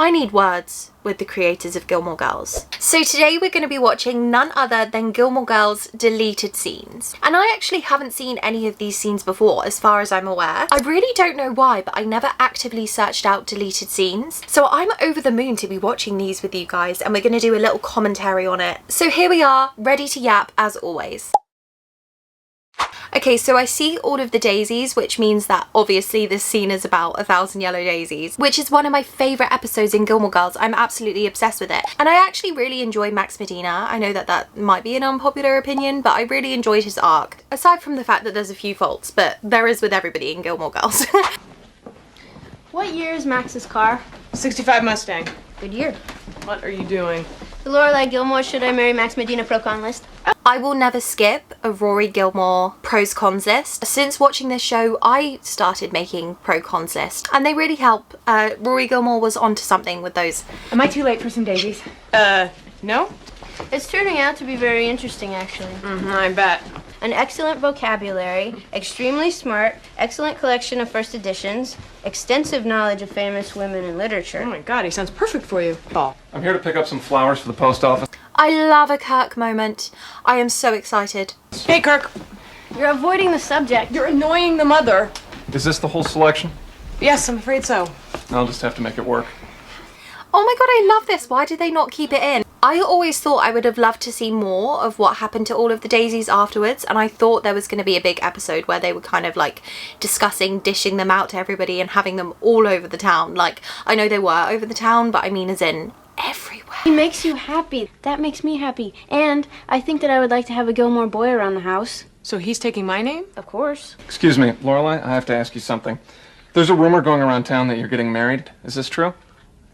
I need words with the creators of Gilmore Girls. So today we're going to be watching none other than Gilmore Girls Deleted Scenes. And I actually haven't seen any of these scenes before, as far as I'm aware. I really don't know why, but I never actively searched out deleted scenes. So I'm over the moon to be watching these with you guys, and we're going to do a little commentary on it. So here we are, ready to yap as always. Okay, so I see all of the daisies, which means that obviously this scene is about 1,000 Yellow Daisies, which is one of my favourite episodes in Gilmore Girls. I'm absolutely obsessed with it. And I actually really enjoy Max Medina. I know that that might be an unpopular opinion, but I really enjoyed his arc. Aside from the fact that there's a few faults, but there is with everybody in Gilmore Girls. What year is Max's car? 65 Mustang. Good year. What are you doing? The Lorelai Gilmore Should I Marry Max Medina pro-con list. I will never skip a Rory Gilmore pros cons list. Since watching this show, I started making pro cons list, and they really help. Rory Gilmore was onto something with those. Am I too late for some daisies? No? It's turning out to be very interesting, actually. I bet. An excellent vocabulary, extremely smart, excellent collection of first editions, extensive knowledge of famous women in literature. Oh my god, he sounds perfect for you. Paul. I'm here to pick up some flowers for the post office. I love a Kirk moment. I am so excited. Hey, Kirk. You're avoiding the subject. You're annoying the mother. Is this the whole selection? Yes, I'm afraid so. I'll just have to make it work. Oh my god, I love this. Why did they not keep it in? I always thought I would have loved to see more of what happened to all of the daisies afterwards, and I thought there was going to be a big episode where they were kind of like discussing dishing them out to everybody and having them all over the town. Like, I know they were over the town, but I mean as in everywhere. He makes you happy. That makes me happy. And I think that I would like to have a Gilmore boy around the house. So he's taking my name? Of course. Excuse me, Lorelai, I have to ask you something. There's a rumor going around town that you're getting married. Is this true?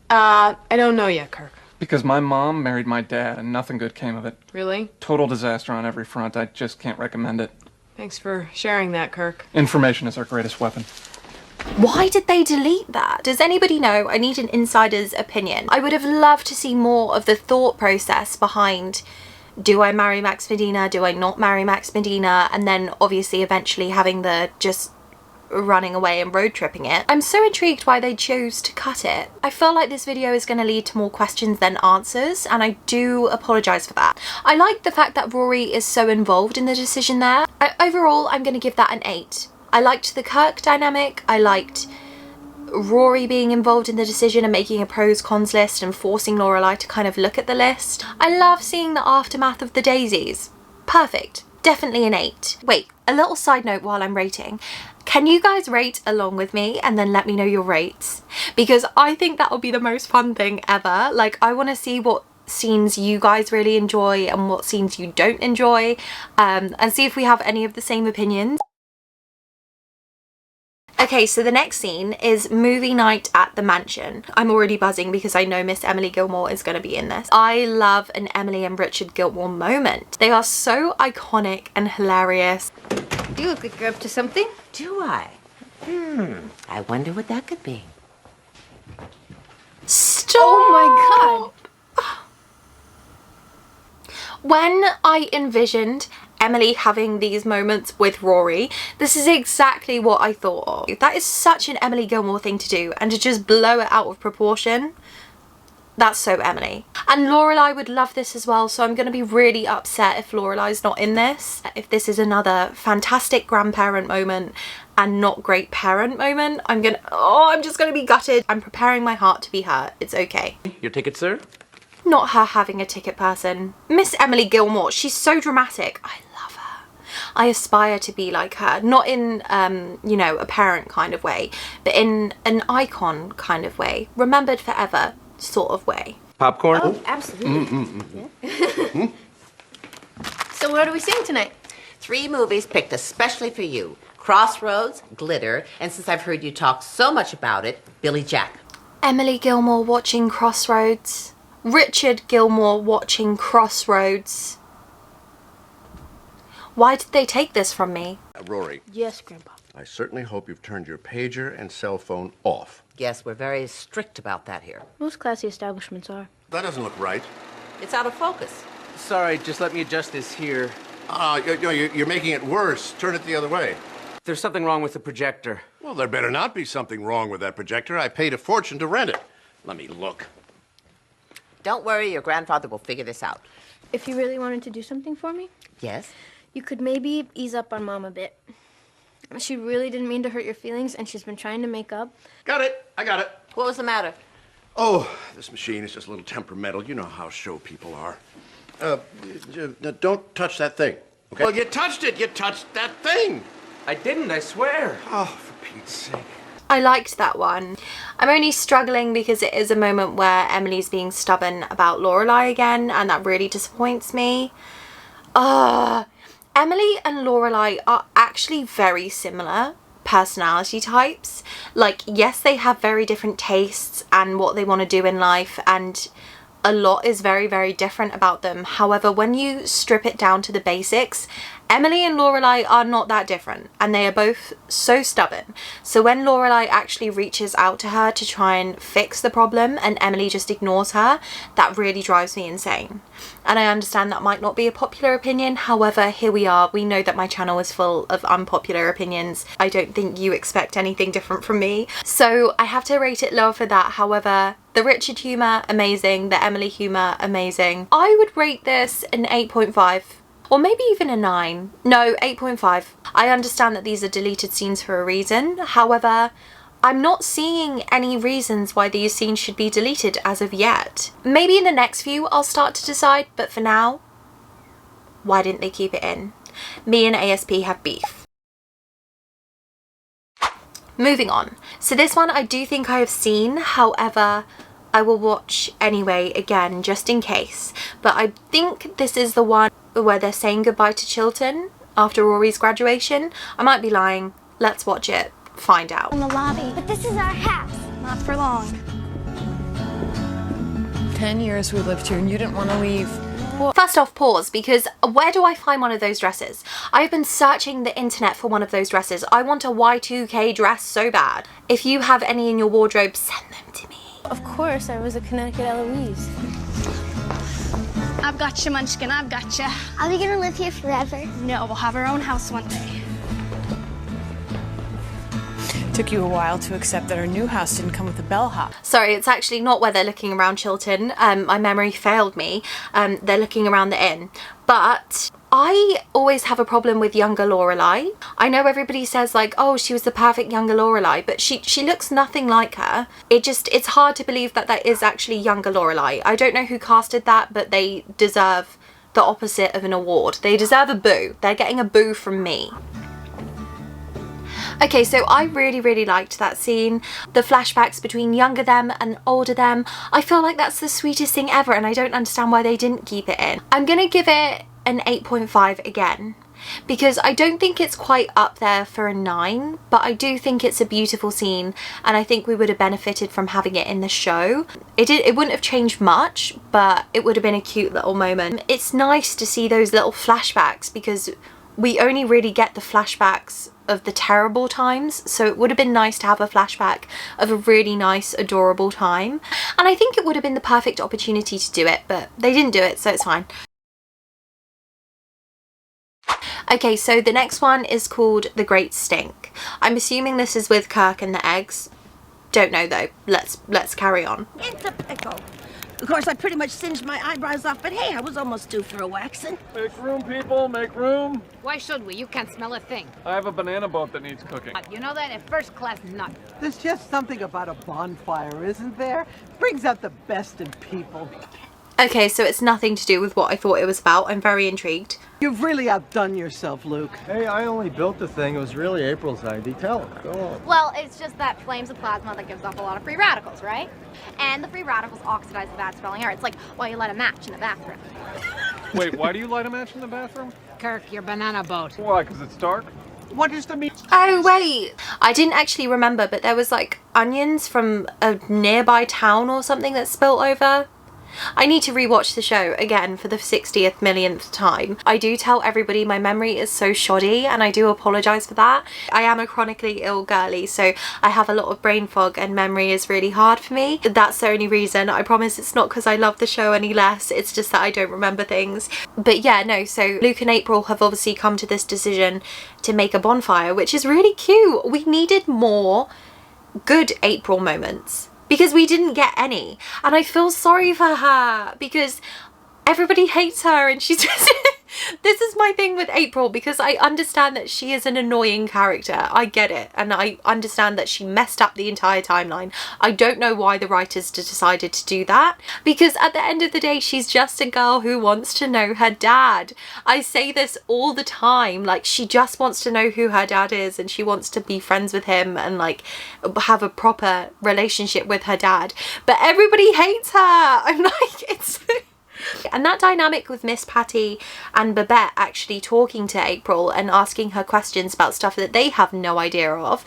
I don't know yet, Kirk. Because my mom married my dad and nothing good came of it. Really? Total disaster on every front. I just can't recommend it. Thanks for sharing that, Kirk. Information is our greatest weapon. Why did they delete that? Does anybody know? I need an insider's opinion. I would have loved to see more of the thought process behind, do I marry Max Medina? Do I not marry Max Medina? And then obviously eventually having the just running away and road tripping it. I'm so intrigued why they chose to cut it. I feel like this video is going to lead to more questions than answers, and I do apologise for that. I like the fact that Rory is so involved in the decision there. Overall, I'm going to give that an 8. I liked the Kirk dynamic. I liked Rory being involved in the decision and making a pros cons list and forcing Lorelai to kind of look at the list. I love seeing the aftermath of the daisies. Perfect. Definitely an 8. Wait, a little side note while I'm rating. Can you guys rate along with me and then let me know your rates? Because I think that will be the most fun thing ever. Like, I want to see what scenes you guys really enjoy and what scenes you don't enjoy, and see if we have any of the same opinions. Okay, so the next scene is movie night at the mansion. I'm already buzzing because I know Miss Emily Gilmore is going to be in this. I love an Emily and Richard Gilmore moment. They are so iconic and hilarious. You look like you're up to something. Do I? I wonder what that could be. Stop! Oh my god! When I envisioned Emily having these moments with Rory, this is exactly what I thought of. That is such an Emily Gilmore thing to do, and to just blow it out of proportion. That's so Emily. And Lorelai would love this as well, so I'm going to be really upset if Lorelai's not in this. If this is another fantastic grandparent moment and not great parent moment, I'm just going to be gutted. I'm preparing my heart to be hurt. It's okay. Your ticket, sir? Not her having a ticket person. Miss Emily Gilmore, she's so dramatic. I love her. I aspire to be like her. Not in, you know, a parent kind of way, but in an icon kind of way. Remembered forever sort of way. Popcorn? Oh, absolutely. Yeah. So what are we seeing tonight? 3 movies picked especially for you. Crossroads, Glitter, and since I've heard you talk so much about it, Billy Jack. Emily Gilmore watching Crossroads. Richard Gilmore watching Crossroads. Why did they take this from me? Rory. Yes, Grandpa. I certainly hope you've turned your pager and cell phone off. Yes, we're very strict about that here. Most classy establishments are. That doesn't look right. It's out of focus. Sorry, just let me adjust this here. You're making it worse. Turn it the other way. There's something wrong with the projector. Well, there better not be something wrong with that projector. I paid a fortune to rent it. Let me look. Don't worry, your grandfather will figure this out. If you really wanted to do something for me, Yes? you could maybe ease up on Mom a bit. She really didn't mean to hurt your feelings, and she's been trying to make up. Got it. I got it. What was the matter? Oh, this machine is just a little temperamental. You know how show people are. Don't touch that thing, okay? Well, you touched it. You touched that thing. I didn't, I swear. Oh, for Pete's sake. I liked that one. I'm only struggling because it is a moment where Emily's being stubborn about Lorelai again, and that really disappoints me. Emily and Lorelai are actually very similar personality types. Like, yes, they have very different tastes and what they want to do in life, and a lot is very, very different about them. However, when you strip it down to the basics, Emily and Lorelai are not that different, and they are both so stubborn. So when Lorelai actually reaches out to her to try and fix the problem and Emily just ignores her, that really drives me insane. And I understand that might not be a popular opinion, however, here we are. We know that my channel is full of unpopular opinions. I don't think you expect anything different from me. So I have to rate it lower for that. However, the Richard humour, amazing. The Emily humour, amazing. I would rate this an 8.5. Or maybe even a 9. No, 8.5. I understand that these are deleted scenes for a reason. However, I'm not seeing any reasons why these scenes should be deleted as of yet. Maybe in the next few I'll start to decide, but for now, why didn't they keep it in? Me and ASP have beef. Moving on. So this one I do think I have seen, however, I will watch anyway again just in case. But I think this is the one where they're saying goodbye to Chilton after Rory's graduation. I might be lying. Let's watch it. Find out. In the lobby. But this is our house. Not for long. 10 years we lived here and you didn't want to leave. First off, pause, because where do I find one of those dresses? I've been searching the internet for one of those dresses. I want a Y2K dress so bad. If you have any in your wardrobe, send them to me. Of course, I was a Connecticut Eloise. I've got you, Munchkin. I've got you. Are we gonna live here forever? No, we'll have our own house one day. Took you a while to accept that our new house didn't come with a bellhop. Sorry, it's actually not where they're looking around Chilton. My memory failed me. They're looking around the inn. But I always have a problem with younger Lorelai. I know everybody says like, oh, she was the perfect younger Lorelai, but she looks nothing like her. It's hard to believe that that is actually younger Lorelai. I don't know who casted that, but they deserve the opposite of an award. They deserve a boo. They're getting a boo from me. Okay, so I really, really liked that scene. The flashbacks between younger them and older them. I feel like that's the sweetest thing ever, and I don't understand why they didn't keep it in. I'm gonna give it an 8.5 again, because I don't think it's quite up there for a 9, but I do think it's a beautiful scene, and I think we would have benefited from having it in the show. It wouldn't have changed much, but it would have been a cute little moment. It's nice to see those little flashbacks, because we only really get the flashbacks of the terrible times, so it would have been nice to have a flashback of a really nice, adorable time. And I think it would have been the perfect opportunity to do it, but they didn't do it, so it's fine. Okay, so the next one is called The Great Stink. I'm assuming this is with Kirk and the eggs. Don't know though. Let's carry on. It's a pickle. Of course, I pretty much singed my eyebrows off, but hey, I was almost due for a waxing. Make room, people, make room. Why should we? You can't smell a thing. I have a banana boat that needs cooking. You know that? A first-class nut. There's just something about a bonfire, isn't there? Brings out the best in people. Okay, so it's nothing to do with what I thought it was about. I'm very intrigued. You've really outdone yourself, Luke. Hey, I only built the thing. It was really April's idea. Tell her. Go on. Well, it's just that flames of plasma that gives off a lot of free radicals, right? And the free radicals oxidize the bad-smelling air. It's like why you light a match in the bathroom. Wait, why do you light a match in the bathroom? Kirk, your banana boat. Why, because it's dark? What is the meat? Oh wait, I didn't actually remember, but there was like onions from a nearby town or something that spilt over. I need to rewatch the show again for the 60th millionth time. I do tell everybody my memory is so shoddy, and I do apologise for that. I am a chronically ill girly, so I have a lot of brain fog and memory is really hard for me. That's the only reason. I promise it's not because I love the show any less, it's just that I don't remember things. But yeah, no, so Luke and April have obviously come to this decision to make a bonfire, which is really cute. We needed more good April moments. because we didn't get any. And I feel sorry for her because everybody hates her and she's just... This is my thing with April, because I understand that she is an annoying character. I get it. And I understand that she messed up the entire timeline. I don't know why the writers decided to do that, because at the end of the day, she's just a girl who wants to know her dad. I say this all the time. Like, she just wants to know who her dad is and she wants to be friends with him and like have a proper relationship with her dad. But everybody hates her. I'm like, it's... And that dynamic with Miss Patty and Babette actually talking to April and asking her questions about stuff that they have no idea of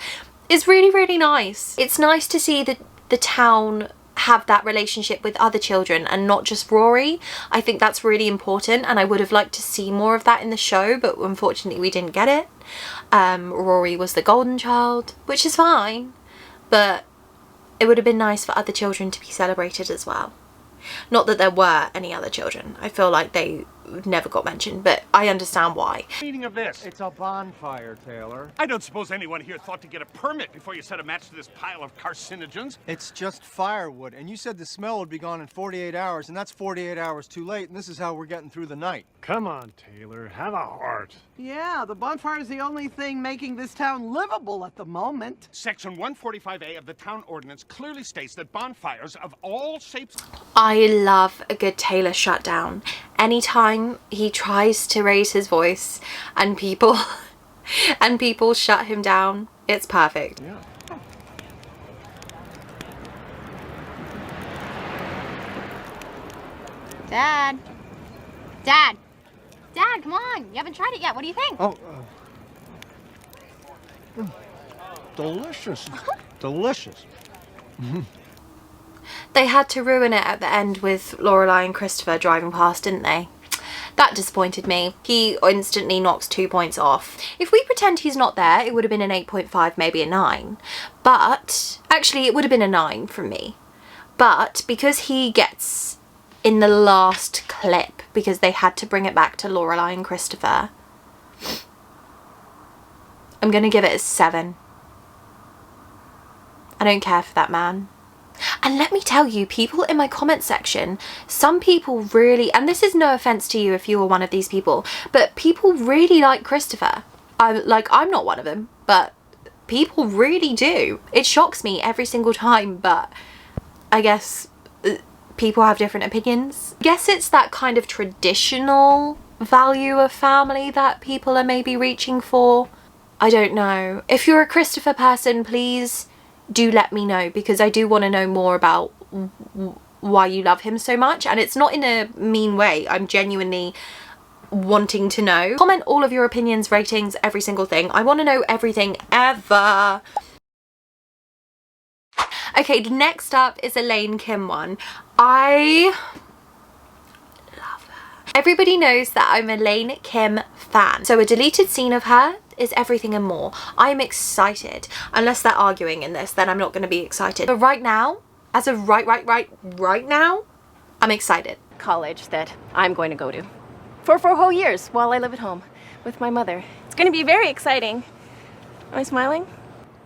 is really, really nice. It's nice to see the town have that relationship with other children and not just Rory. I think that's really important, and I would have liked to see more of that in the show, but unfortunately we didn't get it. Rory was the golden child, which is fine, but it would have been nice for other children to be celebrated as well. Not that there were any other children. I feel like they never got mentioned, but I understand why. Meaning of this? It's a bonfire, Taylor. I don't suppose anyone here thought to get a permit before you set a match to this pile of carcinogens. It's just firewood, and you said the smell would be gone in 48 hours, and that's 48 hours too late, and this is how we're getting through the night. Come on, Taylor, have a heart. Yeah, the bonfire is the only thing making this town livable at the moment. Section 145A of the town ordinance clearly states that bonfires of all shapes... I love a good Taylor shutdown. Anytime he tries to raise his voice and people shut him down, it's perfect. Yeah. Dad. Dad. Dad, come on. You haven't tried it yet. What do you think? Oh, delicious. Delicious. They had to ruin it at the end with Lorelai and Christopher driving past, didn't they? That disappointed me. He instantly knocks 2 points off. If we pretend he's not there, it would have been an 8.5, maybe a 9. But, actually it would have been a 9 from me. But, because he gets in the last clip, because they had to bring it back to Lorelai and Christopher, I'm going to give it a 7. I don't care for that man. And let me tell you, people in my comment section, some people really, and this is no offense to you if you were one of these people, but people really like Christopher. I'm not one of them, but people really do. It shocks me every single time, but I guess people have different opinions. I guess it's that kind of traditional value of family that people are maybe reaching for. I don't know. If you're a Christopher person, please do let me know, because I do want to know more about why you love him so much, and it's not in a mean way. I'm genuinely wanting to know. Comment all of your opinions, ratings, every single thing. I want to know everything ever. Okay, next up is a Lane Kim one. I love her. Everybody knows that I'm a Lane Kim fan, so a deleted scene of her is everything and more. I'm excited. Unless they're arguing in this, then I'm not going to be excited. But right now, as of right now, I'm excited. College that I'm going to go to for 4 whole years while I live at home with my mother. It's going to be very exciting. Am I smiling?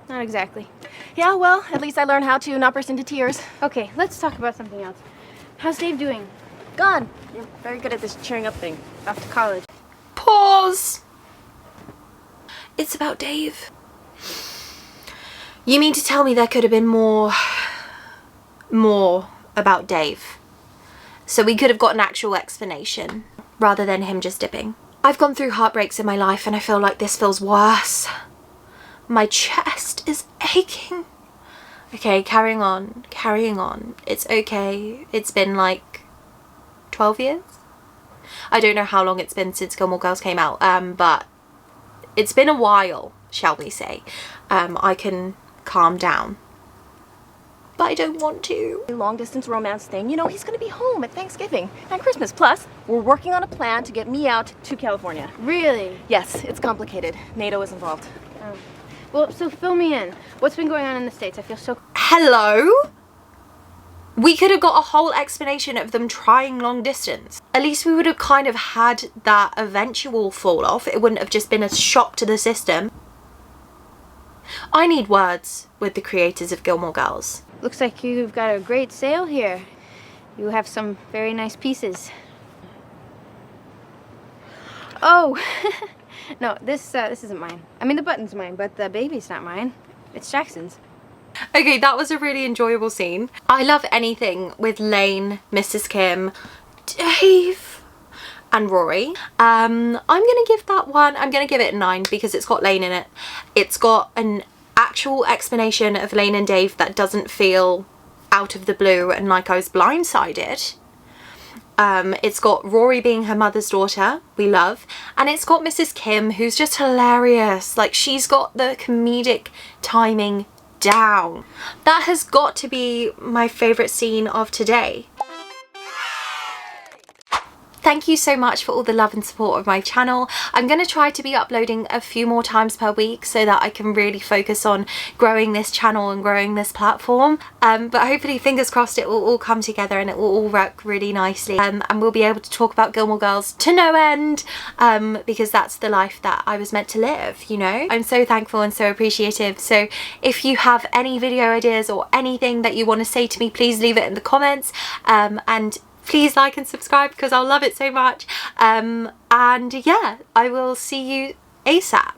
Not exactly. Yeah, well, at least I learned how to not burst into tears. Okay, let's talk about something else. How's Dave doing? Gunn, you're very good at this cheering up thing. Off to college. Pause. It's about Dave. You mean to tell me there could have been more about Dave? So we could have got an actual explanation rather than him just dipping. I've gone through heartbreaks in my life and I feel like this feels worse. My chest is aching. Okay, carrying on. It's okay. It's been like 12 years? I don't know how long it's been since Gilmore Girls came out, but it's been a while, shall we say. I can calm down. But I don't want to. Long distance romance thing. You know, he's gonna be home at Thanksgiving and Christmas. Plus, we're working on a plan to get me out to California. Really? Yes, it's complicated. NATO is involved. Oh. Well, so fill me in. What's been going on in the States? I feel so... Hello? We could have got a whole explanation of them trying long distance. At least we would have kind of had that eventual fall off. It wouldn't have just been a shock to the system. I need words with the creators of Gilmore Girls. Looks like you've got a great sale here. You have some very nice pieces. Oh, no, this isn't mine. I mean, the button's mine, but the baby's not mine. It's Jackson's. Okay, that was a really enjoyable scene. I love anything with Lane, Mrs. Kim, Dave, and Rory. I'm gonna give that one, I'm gonna give it a 9 because it's got Lane in it. It's got an actual explanation of Lane and Dave that doesn't feel out of the blue and like I was blindsided. It's got Rory being her mother's daughter, we love, and it's got Mrs. Kim, who's just hilarious. Like, she's got the comedic timing down. That has got to be my favourite scene of today. Thank you so much for all the love and support of my channel. I'm going to try to be uploading a few more times per week so that I can really focus on growing this channel and growing this platform. But hopefully, fingers crossed, it will all come together and it will all work really nicely. And we'll be able to talk about Gilmore Girls to no end, because that's the life that I was meant to live, you know? I'm so thankful and so appreciative. So if you have any video ideas or anything that you want to say to me, please leave it in the comments. And please like and subscribe because I'll love it so much. And yeah, I will see you ASAP.